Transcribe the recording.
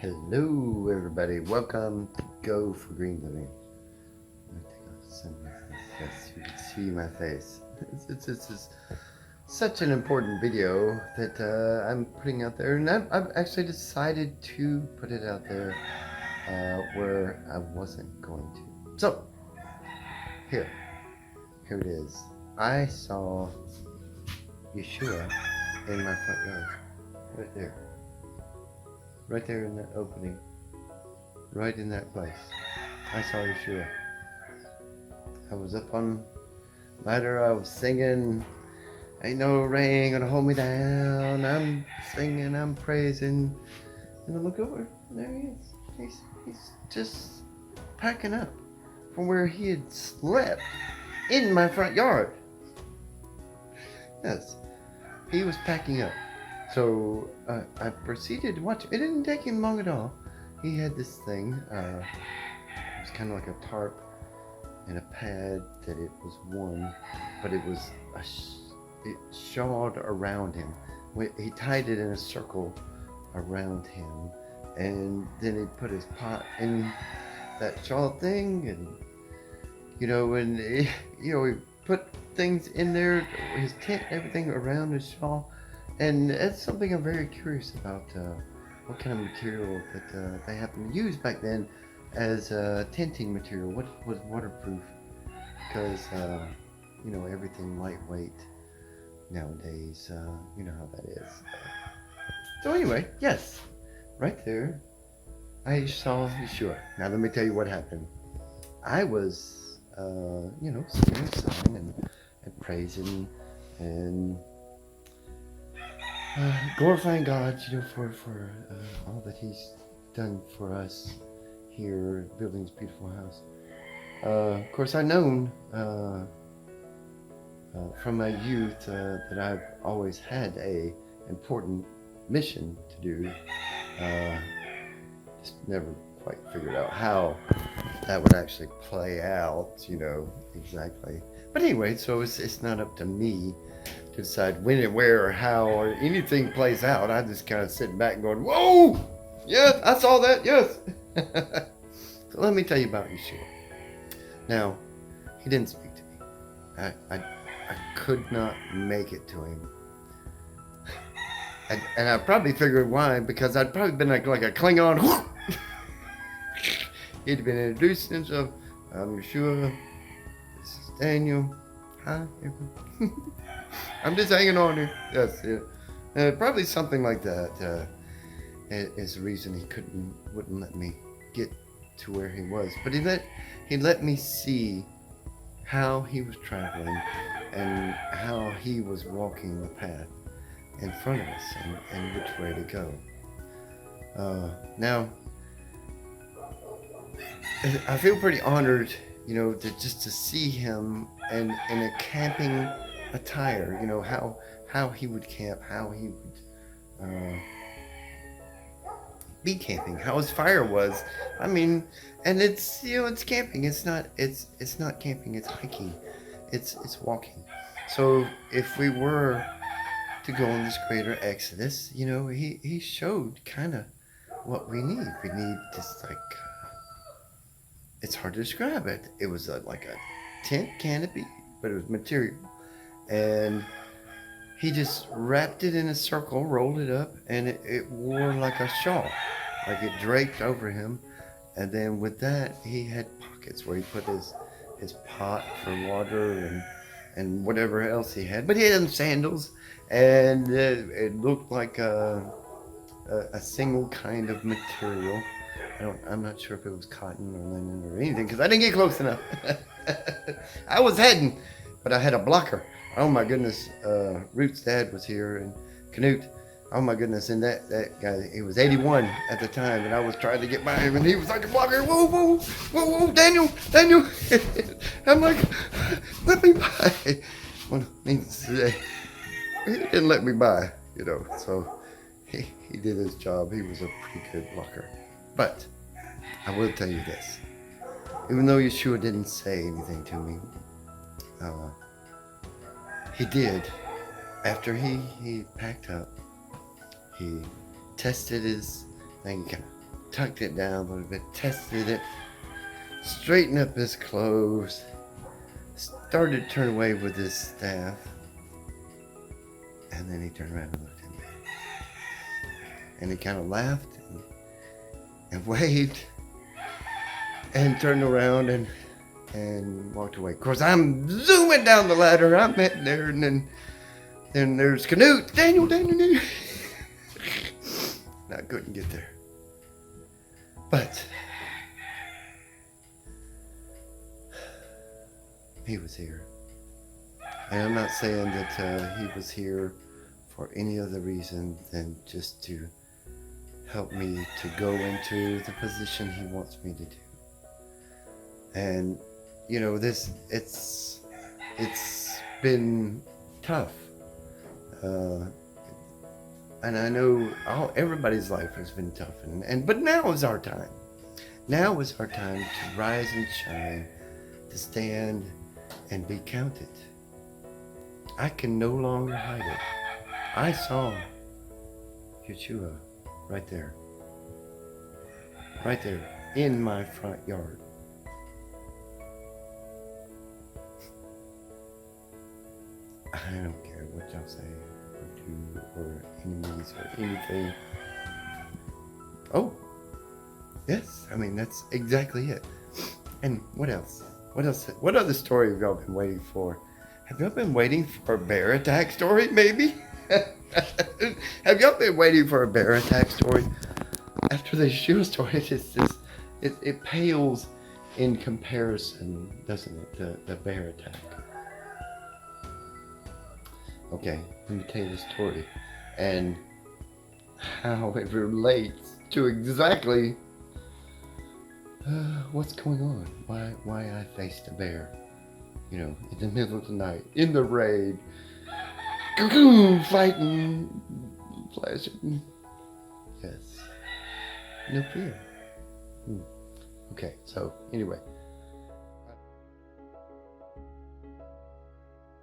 Hello, everybody. Welcome to Go for Green Living. I think I'll send my face. Yes, you can see my face. It's such an important video that I'm putting out there, and I've actually decided to put it out there where I wasn't going to. So, here it is. I saw Yeshua in my front yard, right there. Right there in that opening. Right in that place. I saw Yeshua. I was up on the ladder. I was singing, "Ain't no rain gonna hold me down." I'm singing, I'm praising. And I look over, and there he is. He's just packing up from where he had slept in my front yard. Yes, he was packing up. So I proceeded to watch. It didn't take him long at all. He had this thing. It was kind of like a tarp and a pad that it was one, but it was it shawled around him. He tied it in a circle around him, and then he put his pot in that shawl thing, and he put things in there, his tent, everything around his shawl. And that's something I'm very curious about, what kind of material that they happened to use back then as tenting material. What was waterproof? Because, everything lightweight nowadays, you know how that is. So anyway, yes, right there, I saw Yeshua. Now let me tell you what happened. I was, singing a song and praising and glorifying God, for all that He's done for us here, building this beautiful house. Of course, I've known from my youth that I've always had a important mission to do. Just never quite figured out how that would actually play out, exactly. But anyway, so it's not up to me to decide when and where or how or anything plays out. I just kind of sit back and going, "Whoa, yes, I saw that, yes." So let me tell you about Yeshua. Now, he didn't speak to me. I could not make it to him. And I probably figured why, because I'd probably been like a Klingon. He'd been introducing himself. "I'm Yeshua. This is Daniel. Hi, everyone." I'm just hanging on here. Yes, yeah. Probably something like that is the reason he wouldn't let me get to where he was. But he let me see how he was traveling and how he was walking the path in front of us and which way to go. Now, I feel pretty honored, to see him in a camping attire, how he would camp, how he would be camping, how his fire was. I mean, and it's camping. It's not camping. It's hiking. It's walking. So if we were to go on this greater exodus, he showed kind of what we need. We need just it's hard to describe it. It was like a tent canopy, but it was material. And he just wrapped it in a circle, rolled it up, and it wore like a shawl, like it draped over him. And then with that, he had pockets where he put his pot for water and whatever else he had. But he had sandals, and it looked like a single kind of material. I'm not sure if it was cotton or linen or anything, because I didn't get close enough. I was heading, but I had a blocker. Oh my goodness, Ruts' dad was here, and Canute. Oh my goodness, and that guy, he was 81 at the time, and I was trying to get by him, and he was like a blocker. Whoa, Daniel. I'm like, let me by. Well, needless to say, he didn't let me by, so he did his job. He was a pretty good blocker. But I will tell you this, even though Yeshua didn't say anything to me, he did. After he packed up, he tested his thing, kind of tucked it down a little bit, tested it, straightened up his clothes, started to turn away with his staff, and then he turned around and looked at me. And he kind of laughed and waved and turned around and walked away. Of course, I'm zooming down the ladder. I'm heading there, and then there's Canute. Daniel. And I couldn't get there. But he was here. And I'm not saying that he was here for any other reason than just to help me to go into the position he wants me to do. And you know, it's been tough, and I know everybody's life has been tough, but now is our time. Now is our time to rise and shine, to stand and be counted. I can no longer hide it. I saw Yeshua right there in my front yard. I don't care what y'all say or do or enemies or anything. Oh, yes. I mean, that's exactly it. And what else? What else? What other story have y'all been waiting for? Have y'all been waiting for a bear attack story, maybe? Have y'all been waiting for a bear attack story? After the Yeshua story, it pales in comparison, doesn't it? The bear attack. Okay, let me tell you the story and how it relates to exactly what's going on. Why I faced a bear, you know, in the middle of the night, in the rain, fighting, flashing. Yes, no fear. Okay, so anyway.